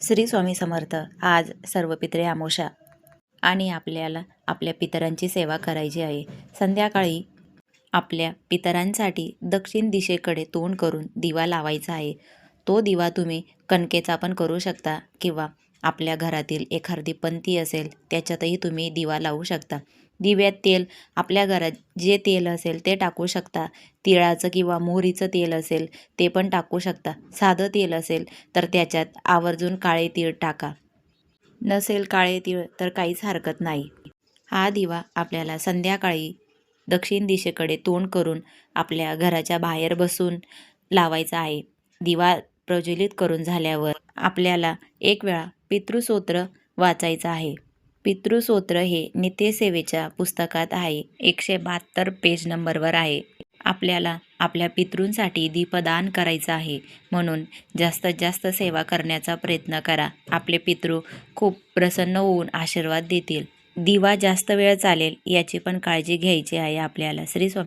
श्री स्वामी समर्थ. आज सर्व पितरे अमावस्या आणि आपल्याला आपल्या पितरांची सेवा करायची आहे. संध्याकाळी आपल्या पितरांसाठी दक्षिण दिशेकडे तोंड करून दिवा लावायचा आहे. तो दिवा तुम्ही कणकेचा पण करू शकता किंवा आपल्या घरातील एखादी पंथी असेल त्याच्यातही तुम्ही दिवा लावू शकता. दिव्यात तेल, आपल्या घरात जे तेल असेल ते टाकू शकता. तिळाचं किंवा मोहरीचं तेल असेल ते पण टाकू शकता. साधं तेल असेल तर त्याच्यात आवर्जून काळे तीळ टाका. नसेल काळे तीळ तर काहीच हरकत नाही. हा दिवा आपल्याला संध्याकाळी दक्षिण दिशेकडे तोंड करून आपल्या घराच्या बाहेर बसून लावायचा आहे. दिवा प्रज्वलित करून झाल्यावर आपल्याला एक वेळा पितृस्तोत्र वाचायचं आहे. पितृस्तोत्र हे नित्यसेवेच्या पुस्तकात आहे. 172 पेज नंबरवर आहे. आपल्याला आपल्या पितृंसाठी दीपदान करायचं आहे, म्हणून जास्तीत जास्त सेवा करण्याचा प्रयत्न करा. आपले पितृ खूप प्रसन्न होऊन आशीर्वाद देतील. दिवा जास्त वेळ चालेल याची पण काळजी घ्यायची आहे आपल्याला. श्री स्वामी